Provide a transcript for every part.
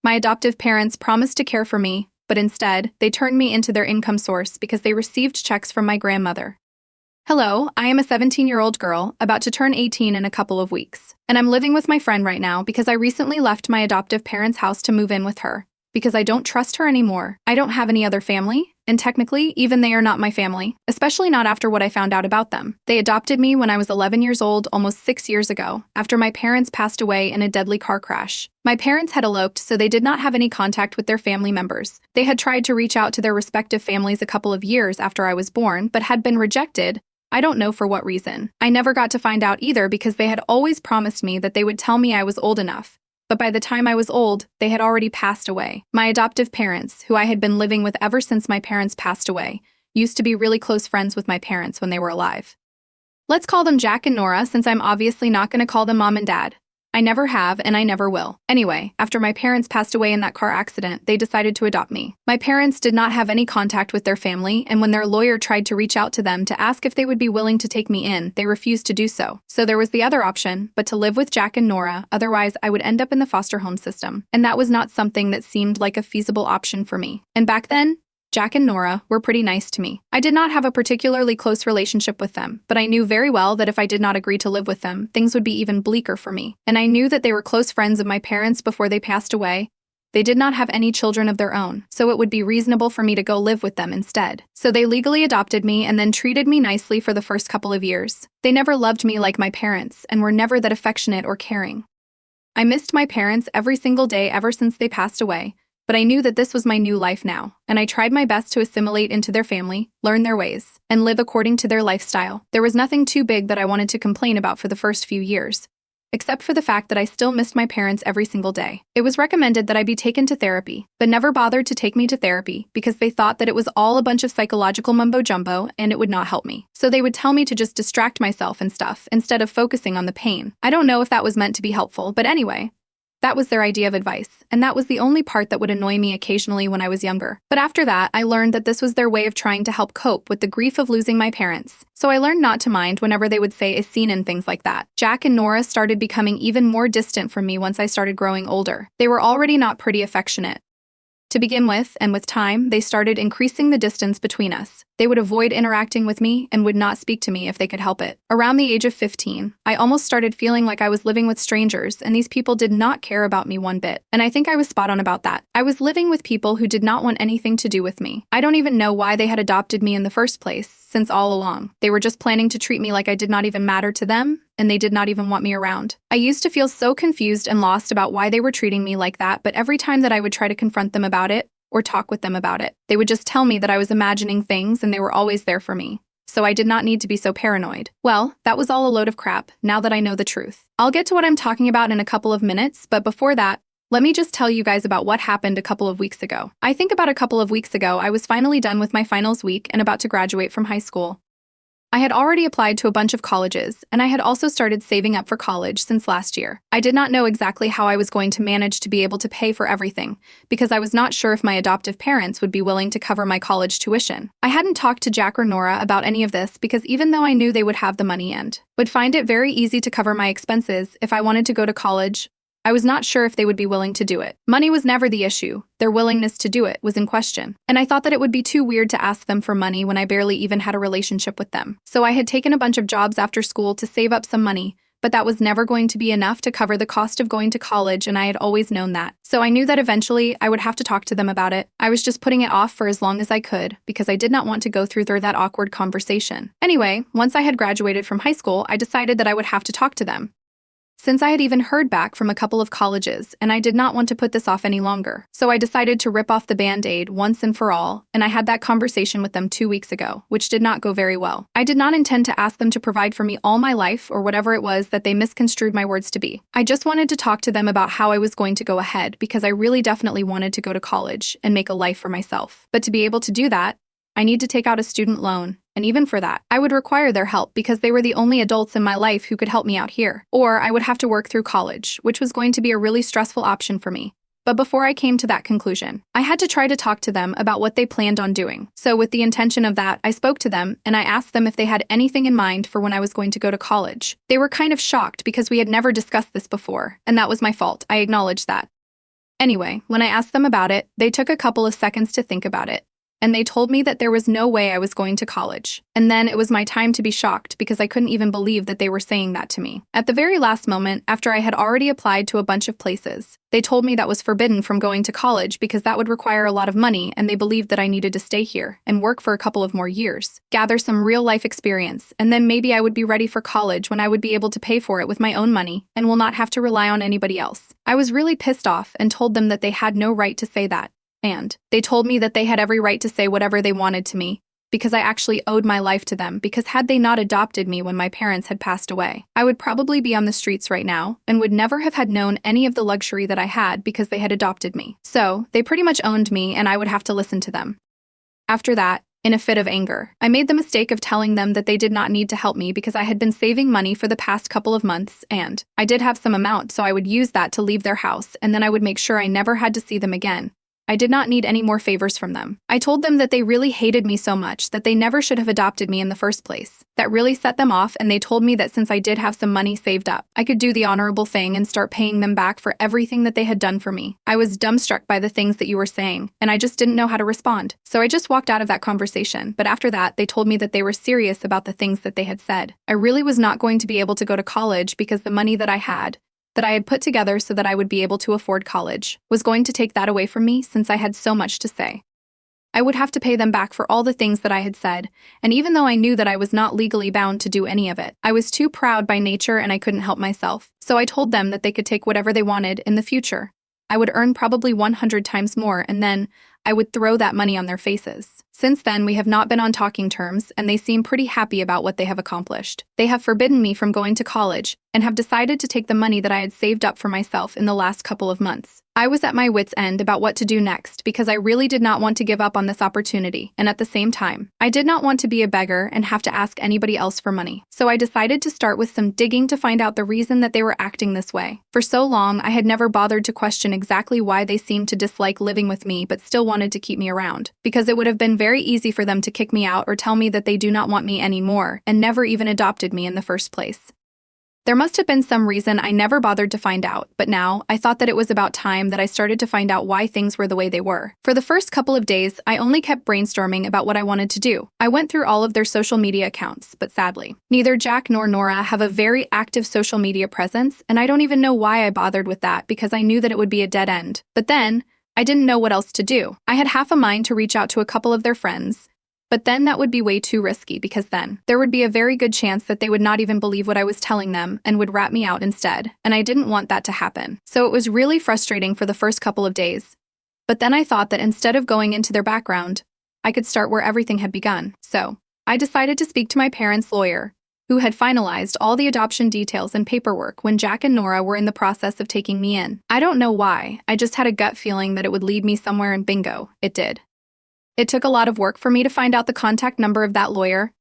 My adoptive parents promised to care for me, but instead, they turned me into their income source because they received checks from my grandmother. Hello, I am a 17-year-old girl, about to turn 18 in a couple of weeks. And I'm living with my friend right now because I recently left my adoptive parents' house to move in with her. Because I don't trust her anymore. I don't have any other family, and technically, even they are not my family, especially not after what I found out about them. They adopted me when I was 11 years old, almost 6 years ago, after my parents passed away in a deadly car crash. My parents had eloped, so they did not have any contact with their family members. They had tried to reach out to their respective families a couple of years after I was born, but had been rejected. I don't know for what reason. I never got to find out either because they had always promised me that they would tell me I was old enough. But by the time I was old, they had already passed away. My adoptive parents, who I had been living with ever since my parents passed away, used to be really close friends with my parents when they were alive. Let's call them Jack and Nora since I'm obviously not going to call them Mom and Dad. I never have, and I never will. Anyway, after my parents passed away in that car accident, they decided to adopt me. My parents did not have any contact with their family, and when their lawyer tried to reach out to them to ask if they would be willing to take me in, they refused to do so. So there was the other option, but to live with Jack and Nora, otherwise I would end up in the foster home system. And that was not something that seemed like a feasible option for me. And back then, Jack and Nora were pretty nice to me. I did not have a particularly close relationship with them, but I knew very well that if I did not agree to live with them, things would be even bleaker for me. And I knew that they were close friends of my parents before they passed away. They did not have any children of their own, so it would be reasonable for me to go live with them instead. So they legally adopted me and then treated me nicely for the first couple of years. They never loved me like my parents and were never that affectionate or caring. I missed my parents every single day ever since they passed away. But I knew that this was my new life now, and I tried my best to assimilate into their family, learn their ways, and live according to their lifestyle. There was nothing too big that I wanted to complain about for the first few years, except for the fact that I still missed my parents every single day. It was recommended that I be taken to therapy, but never bothered to take me to therapy because they thought that it was all a bunch of psychological mumbo-jumbo and it would not help me. So they would tell me to just distract myself and stuff instead of focusing on the pain. I don't know if that was meant to be helpful, but anyway. That was their idea of advice, and that was the only part that would annoy me occasionally when I was younger. But after that, I learned that this was their way of trying to help cope with the grief of losing my parents. So I learned not to mind whenever they would say a scene and things like that. Jack and Nora started becoming even more distant from me once I started growing older. They were already not pretty affectionate to begin with, and with time, they started increasing the distance between us. They would avoid interacting with me and would not speak to me if they could help it. Around the age of 15, I almost started feeling like I was living with strangers, and these people did not care about me one bit. And I think I was spot on about that. I was living with people who did not want anything to do with me. I don't even know why they had adopted me in the first place, since all along, they were just planning to treat me like I did not even matter to them, and they did not even want me around. I used to feel so confused and lost about why they were treating me like that, but every time that I would try to confront them about it, or talk with them about it, they would just tell me that I was imagining things and they were always there for me. So I did not need to be so paranoid. Well, that was all a load of crap, now that I know the truth. I'll get to what I'm talking about in a couple of minutes, but before that, let me just tell you guys about what happened a couple of weeks ago. I think about a couple of weeks ago, I was finally done with my finals week and about to graduate from high school. I had already applied to a bunch of colleges, and I had also started saving up for college since last year. I did not know exactly how I was going to manage to be able to pay for everything, because I was not sure if my adoptive parents would be willing to cover my college tuition. I hadn't talked to Jack or Nora about any of this because even though I knew they would have the money and would find it very easy to cover my expenses if I wanted to go to college, I was not sure if they would be willing to do it. Money was never the issue. Their willingness to do it was in question. And I thought that it would be too weird to ask them for money when I barely even had a relationship with them. So I had taken a bunch of jobs after school to save up some money, but that was never going to be enough to cover the cost of going to college, and I had always known that. So I knew that eventually I would have to talk to them about it. I was just putting it off for as long as I could because I did not want to go through that awkward conversation. Anyway, once I had graduated from high school, I decided that I would have to talk to them, since I had even heard back from a couple of colleges, and I did not want to put this off any longer. So I decided to rip off the Band-Aid once and for all, and I had that conversation with them 2 weeks ago, which did not go very well. I did not intend to ask them to provide for me all my life or whatever it was that they misconstrued my words to be. I just wanted to talk to them about how I was going to go ahead because I really definitely wanted to go to college and make a life for myself. But to be able to do that, I need to take out a student loan. And even for that, I would require their help because they were the only adults in my life who could help me out here. Or I would have to work through college, which was going to be a really stressful option for me. But before I came to that conclusion, I had to try to talk to them about what they planned on doing. So with the intention of that, I spoke to them and I asked them if they had anything in mind for when I was going to go to college. They were kind of shocked because we had never discussed this before, and that was my fault. I acknowledge that. Anyway, when I asked them about it, they took a couple of seconds to think about it. And they told me that there was no way I was going to college. And then it was my time to be shocked because I couldn't even believe that they were saying that to me. At the very last moment, after I had already applied to a bunch of places, they told me that was forbidden from going to college because that would require a lot of money, and they believed that I needed to stay here and work for a couple of more years, gather some real-life experience, and then maybe I would be ready for college when I would be able to pay for it with my own money and will not have to rely on anybody else. I was really pissed off and told them that they had no right to say that. And they told me that they had every right to say whatever they wanted to me because I actually owed my life to them, because had they not adopted me when my parents had passed away, I would probably be on the streets right now and would never have had known any of the luxury that I had because they had adopted me. So they pretty much owned me and I would have to listen to them. After that, in a fit of anger, I made the mistake of telling them that they did not need to help me because I had been saving money for the past couple of months, and I did have some amount, so I would use that to leave their house, and then I would make sure I never had to see them again. I did not need any more favors from them. I told them that they really hated me so much that they never should have adopted me in the first place. That really set them off, and they told me that since I did have some money saved up, I could do the honorable thing and start paying them back for everything that they had done for me. I was dumbstruck by the things that you were saying, and I just didn't know how to respond. So I just walked out of that conversation, but after that, they told me that they were serious about the things that they had said. I really was not going to be able to go to college because the money that I had put together so that I would be able to afford college, was going to take that away from me since I had so much to say. I would have to pay them back for all the things that I had said, and even though I knew that I was not legally bound to do any of it, I was too proud by nature and I couldn't help myself. So I told them that they could take whatever they wanted in the future. I would earn probably 100 times more, and then I would throw that money on their faces. Since then, we have not been on talking terms, and they seem pretty happy about what they have accomplished. They have forbidden me from going to college and have decided to take the money that I had saved up for myself in the last couple of months. I was at my wit's end about what to do next because I really did not want to give up on this opportunity, and at the same time, I did not want to be a beggar and have to ask anybody else for money. So I decided to start with some digging to find out the reason that they were acting this way. For so long, I had never bothered to question exactly why they seemed to dislike living with me but still wanted to keep me around, because it would have been very easy for them to kick me out or tell me that they do not want me anymore and never even adopted me in the first place. There must have been some reason I never bothered to find out, but now I thought that it was about time that I started to find out why things were the way they were. For the first couple of days, I only kept brainstorming about what I wanted to do. I went through all of their social media accounts, but sadly, neither Jack nor Nora have a very active social media presence, and I don't even know why I bothered with that because I knew that it would be a dead end. But then, I didn't know what else to do. I had half a mind to reach out to a couple of their friends, but then that would be way too risky because then there would be a very good chance that they would not even believe what I was telling them and would rat me out instead, and I didn't want that to happen. So it was really frustrating for the first couple of days. But then I thought that instead of going into their background, I could start where everything had begun. So I decided to speak to my parents' lawyer, who had finalized all the adoption details and paperwork when Jack and Nora were in the process of taking me in. I don't know why, I just had a gut feeling that it would lead me somewhere, and bingo, it did. It took a lot of work for me to find out the contact number of that lawyer,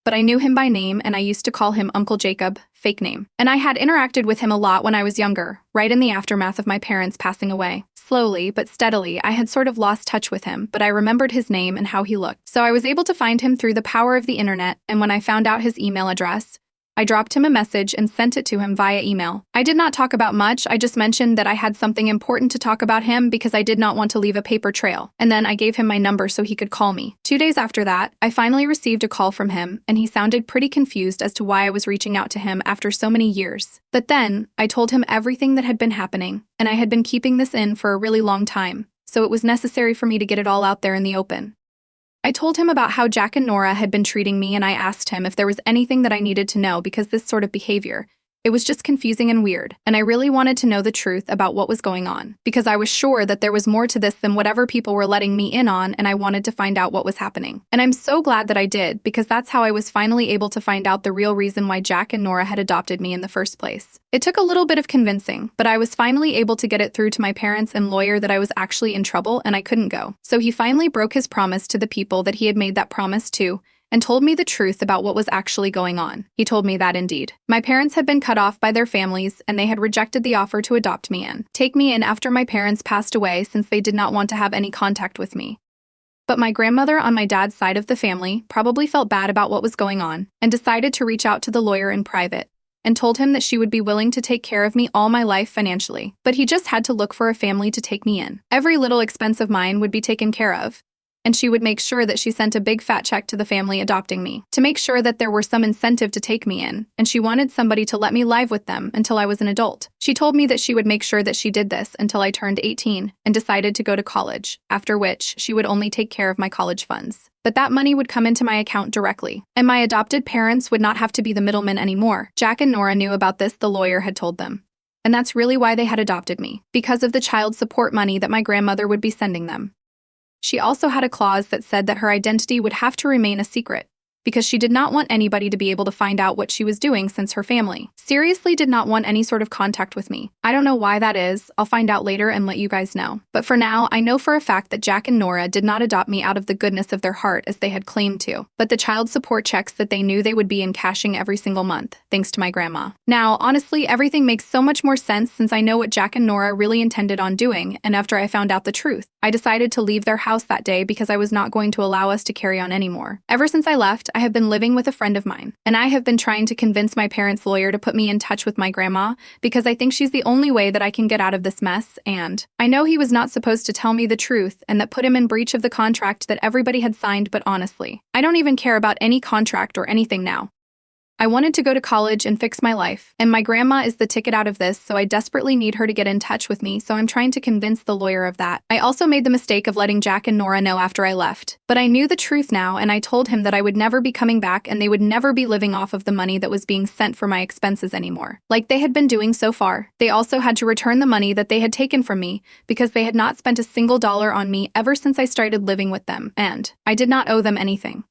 but I knew him by name and I used to call him Uncle Jacob, fake name. And I had interacted with him a lot when I was younger, right in the aftermath of my parents passing away. Slowly but steadily, I had sort of lost touch with him, but I remembered his name and how he looked. So I was able to find him through the power of the internet, and when I found out his email address, I dropped him a message and sent it to him via email. I did not talk about much, I just mentioned that I had something important to talk about him because I did not want to leave a paper trail, and then I gave him my number so he could call me. 2 days after that, I finally received a call from him, and he sounded pretty confused as to why I was reaching out to him after so many years. But then, I told him everything that had been happening, and I had been keeping this in for a really long time, so it was necessary for me to get it all out there in the open. I told him about how Jack and Nora had been treating me, and I asked him if there was anything that I needed to know because this sort of behavior, it was just confusing and weird, and I really wanted to know the truth about what was going on, because I was sure that there was more to this than whatever people were letting me in on, and I wanted to find out what was happening. And I'm so glad that I did, because that's how I was finally able to find out the real reason why Jack and Nora had adopted me in the first place. It took a little bit of convincing, but I was finally able to get it through to my parents and lawyer that I was actually in trouble and I couldn't go. So he finally broke his promise to the people that he had made that promise to, and told me the truth about what was actually going on. He told me that indeed, my parents had been cut off by their families and they had rejected the offer to adopt me and take me in after my parents passed away since they did not want to have any contact with me. But my grandmother on my dad's side of the family probably felt bad about what was going on and decided to reach out to the lawyer in private and told him that she would be willing to take care of me all my life financially, but he just had to look for a family to take me in. Every little expense of mine would be taken care of, and she would make sure that she sent a big fat check to the family adopting me, to make sure that there were some incentive to take me in, and she wanted somebody to let me live with them until I was an adult. She told me that she would make sure that she did this until I turned 18 and decided to go to college, after which she would only take care of my college funds. But that money would come into my account directly, and my adopted parents would not have to be the middleman anymore. Jack and Nora knew about this, the lawyer had told them. And that's really why they had adopted me, because of the child support money that my grandmother would be sending them. She also had a clause that said that her identity would have to remain a secret, because she did not want anybody to be able to find out what she was doing since her family seriously did not want any sort of contact with me. I don't know why that is. I'll find out later and let you guys know. But for now, I know for a fact that Jack and Nora did not adopt me out of the goodness of their heart as they had claimed to, but the child support checks that they knew they would be encashing every single month, thanks to my grandma. Now, honestly, everything makes so much more sense since I know what Jack and Nora really intended on doing, and after I found out the truth, I decided to leave their house that day because I was not going to allow us to carry on anymore. Ever since I left, I have been living with a friend of mine, and I have been trying to convince my parents' lawyer to put me in touch with my grandma because I think she's the only way that I can get out of this mess, and I know he was not supposed to tell me the truth and that put him in breach of the contract that everybody had signed, but honestly, I don't even care about any contract or anything now. I wanted to go to college and fix my life, and my grandma is the ticket out of this, so I desperately need her to get in touch with me, so I'm trying to convince the lawyer of that. I also made the mistake of letting Jack and Nora know after I left, but I knew the truth now, and I told him that I would never be coming back and they would never be living off of the money that was being sent for my expenses anymore, like they had been doing so far. They also had to return the money that they had taken from me because they had not spent a single dollar on me ever since I started living with them, and I did not owe them anything.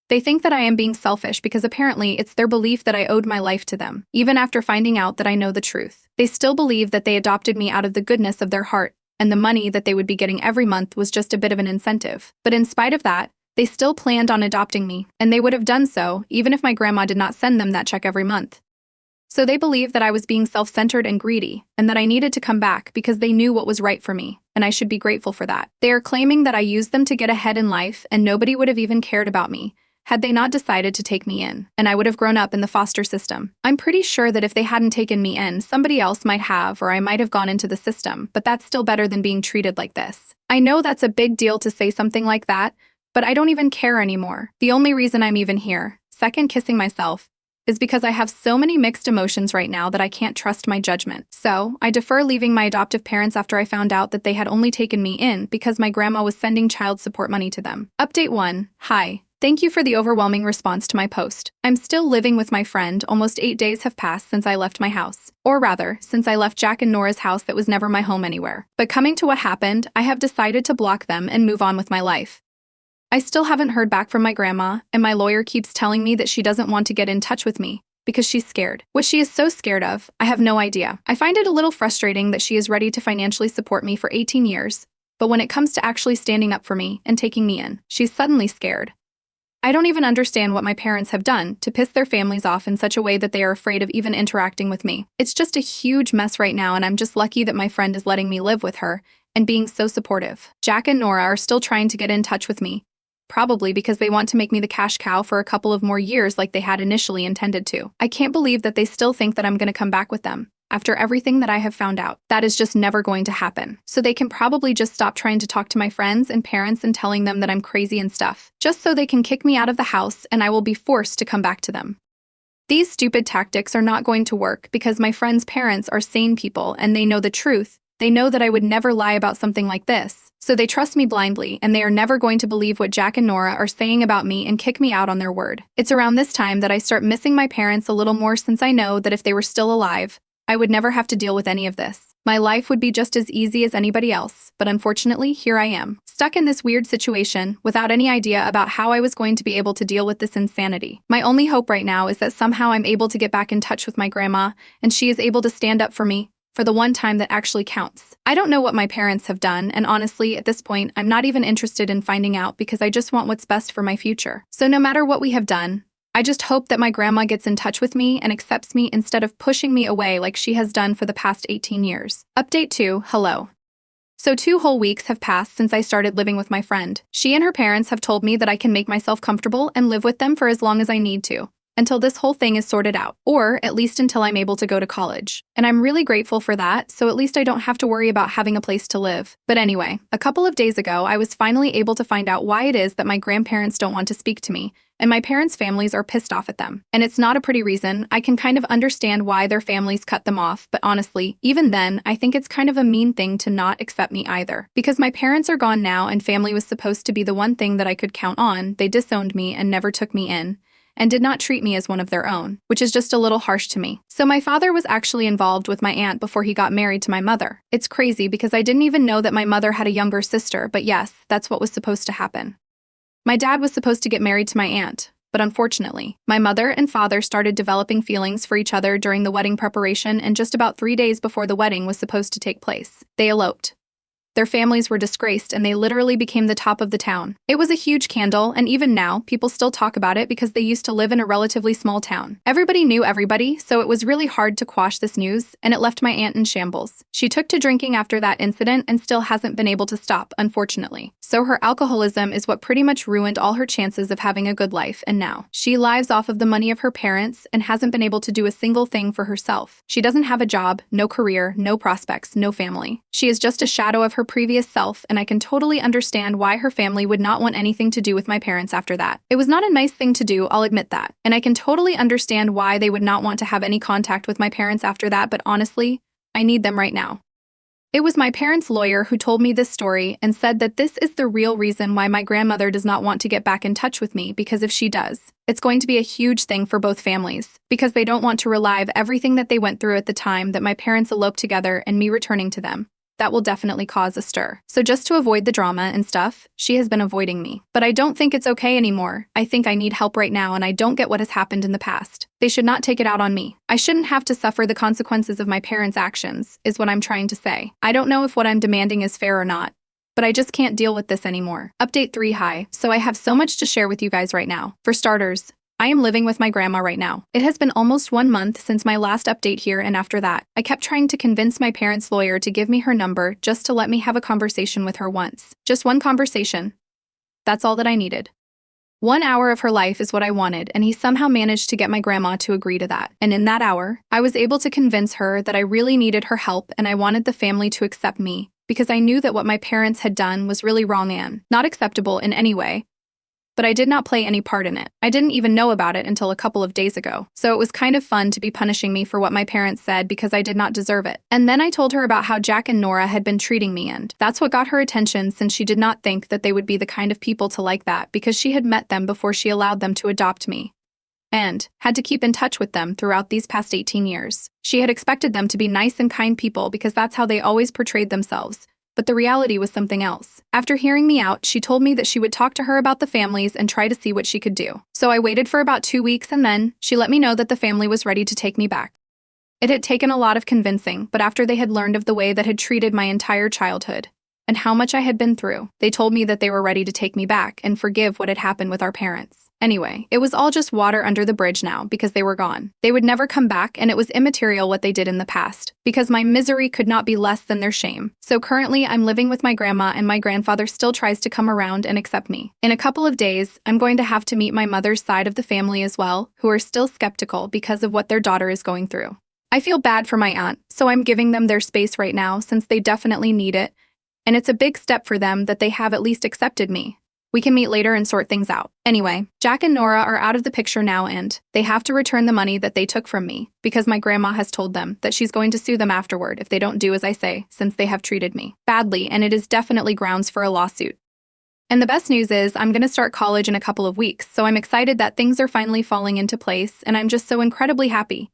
They think that I am being selfish because apparently it's their belief that I owed my life to them, even after finding out that I know the truth. They still believe that they adopted me out of the goodness of their heart, and the money that they would be getting every month was just a bit of an incentive. But in spite of that, they still planned on adopting me, and they would have done so even if my grandma did not send them that check every month. So they believed that I was being self-centered and greedy, and that I needed to come back because they knew what was right for me, and I should be grateful for that. They are claiming that I used them to get ahead in life and nobody would have even cared about me had they not decided to take me in, and I would have grown up in the foster system. I'm pretty sure that if they hadn't taken me in, somebody else might have, or I might have gone into the system, but that's still better than being treated like this. I know that's a big deal to say something like that, but I don't even care anymore. The only reason I'm even here, second kissing myself, is because I have so many mixed emotions right now that I can't trust my judgment. So, I defer leaving my adoptive parents after I found out that they had only taken me in because my grandma was sending child support money to them. Update 1. Hi. Thank you for the overwhelming response to my post. I'm still living with my friend. Almost 8 days have passed since I left my house. Or rather, since I left Jack and Nora's house that was never my home anywhere. But coming to what happened, I have decided to block them and move on with my life. I still haven't heard back from my grandma, and my lawyer keeps telling me that she doesn't want to get in touch with me because she's scared. What she is so scared of, I have no idea. I find it a little frustrating that she is ready to financially support me for 18 years, but when it comes to actually standing up for me and taking me in, she's suddenly scared. I don't even understand what my parents have done to piss their families off in such a way that they are afraid of even interacting with me. It's just a huge mess right now, and I'm just lucky that my friend is letting me live with her and being so supportive. Jack and Nora are still trying to get in touch with me, probably because they want to make me the cash cow for a couple of more years like they had initially intended to. I can't believe that they still think that I'm going to come back with them. After everything that I have found out, that is just never going to happen. So they can probably just stop trying to talk to my friends and parents and telling them that I'm crazy and stuff, just so they can kick me out of the house and I will be forced to come back to them. These stupid tactics are not going to work because my friends' parents are sane people and they know the truth. They know that I would never lie about something like this. So they trust me blindly and they are never going to believe what Jack and Nora are saying about me and kick me out on their word. It's around this time that I start missing my parents a little more since I know that if they were still alive, I would never have to deal with any of this. My life would be just as easy as anybody else, but unfortunately, here I am, stuck in this weird situation without any idea about how I was going to be able to deal with this insanity. My only hope right now is that somehow I'm able to get back in touch with my grandma and she is able to stand up for me for the one time that actually counts. I don't know what my parents have done, and honestly, at this point, I'm not even interested in finding out because I just want what's best for my future. So no matter what we have done, I just hope that my grandma gets in touch with me and accepts me instead of pushing me away like she has done for the past 18 years. Update 2. Hello. So 2 whole weeks have passed since I started living with my friend. She and her parents have told me that I can make myself comfortable and live with them for as long as I need to. until this whole thing is sorted out, or at least until I'm able to go to college. And I'm really grateful for that, so at least I don't have to worry about having a place to live. But anyway, a couple of days ago, I was finally able to find out why it is that my grandparents don't want to speak to me, and my parents' families are pissed off at them. And it's not a pretty reason. I can kind of understand why their families cut them off, but honestly, even then, I think it's kind of a mean thing to not accept me either. Because my parents are gone now and family was supposed to be the one thing that I could count on, they disowned me and never took me in, and did not treat me as one of their own, which is just a little harsh to me. So my father was actually involved with my aunt before he got married to my mother. It's crazy because I didn't even know that my mother had a younger sister, but yes, that's what was supposed to happen. My dad was supposed to get married to my aunt, but unfortunately, my mother and father started developing feelings for each other during the wedding preparation, and just about 3 days before the wedding was supposed to take place, they eloped. Their families were disgraced and they literally became the top of the town. It was a huge scandal, and even now, people still talk about it because they used to live in a relatively small town. Everybody knew everybody, so it was really hard to quash this news, and it left my aunt in shambles. She took to drinking after that incident and still hasn't been able to stop, unfortunately. So her alcoholism is what pretty much ruined all her chances of having a good life, and now she lives off of the money of her parents and hasn't been able to do a single thing for herself. She doesn't have a job, no career, no prospects, no family. She is just a shadow of her previous self, and I can totally understand why her family would not want anything to do with my parents after that. It was not a nice thing to do, I'll admit that, and I can totally understand why they would not want to have any contact with my parents after that, but honestly, I need them right now. It was my parents' lawyer who told me this story and said that this is the real reason why my grandmother does not want to get back in touch with me, because if she does, it's going to be a huge thing for both families, because they don't want to relive everything that they went through at the time that my parents eloped together and me returning to them. That will definitely cause a stir. So just to avoid the drama and stuff, she has been avoiding me. But I don't think it's okay anymore. I think I need help right now, and I don't get what has happened in the past. They should not take it out on me. I shouldn't have to suffer the consequences of my parents' actions, is what I'm trying to say. I don't know if what I'm demanding is fair or not, but I just can't deal with this anymore. Update 3 Hi. So I have so much to share with you guys right now. For starters, I am living with my grandma right now. It has been almost 1 month since my last update here, and after that, I kept trying to convince my parents' lawyer to give me her number just to let me have a conversation with her once. Just one conversation. That's all that I needed. 1 hour of her life is what I wanted, and he somehow managed to get my grandma to agree to that. And in that hour, I was able to convince her that I really needed her help and I wanted the family to accept me, because I knew that what my parents had done was really wrong and not acceptable in any way. But I did not play any part in it. I didn't even know about it until a couple of days ago. So it was kind of fun to be punishing me for what my parents said because I did not deserve it. And then I told her about how Jack and Nora had been treating me, and that's what got her attention, since she did not think that they would be the kind of people to like that, because she had met them before she allowed them to adopt me, and had to keep in touch with them throughout these past 18 years. She had expected them to be nice and kind people because that's how they always portrayed themselves. But the reality was something else. After hearing me out, she told me that she would talk to her about the families and try to see what she could do. So I waited for about 2 weeks, and then she let me know that the family was ready to take me back. It had taken a lot of convincing, but after they had learned of the way that had treated my entire childhood and how much I had been through, they told me that they were ready to take me back and forgive what had happened with our parents. Anyway, it was all just water under the bridge now because they were gone. They would never come back, and it was immaterial what they did in the past, because my misery could not be less than their shame. So currently, I'm living with my grandma, and my grandfather still tries to come around and accept me. In a couple of days, I'm going to have to meet my mother's side of the family as well, who are still skeptical because of what their daughter is going through. I feel bad for my aunt, so I'm giving them their space right now since they definitely need it, and it's a big step for them that they have at least accepted me. We can meet later and sort things out. Anyway, Jack and Nora are out of the picture now, and they have to return the money that they took from me, because my grandma has told them that she's going to sue them afterward if they don't do as I say, since they have treated me badly, and it is definitely grounds for a lawsuit. And the best news is I'm going to start college in a couple of weeks, so I'm excited that things are finally falling into place, and I'm just so incredibly happy.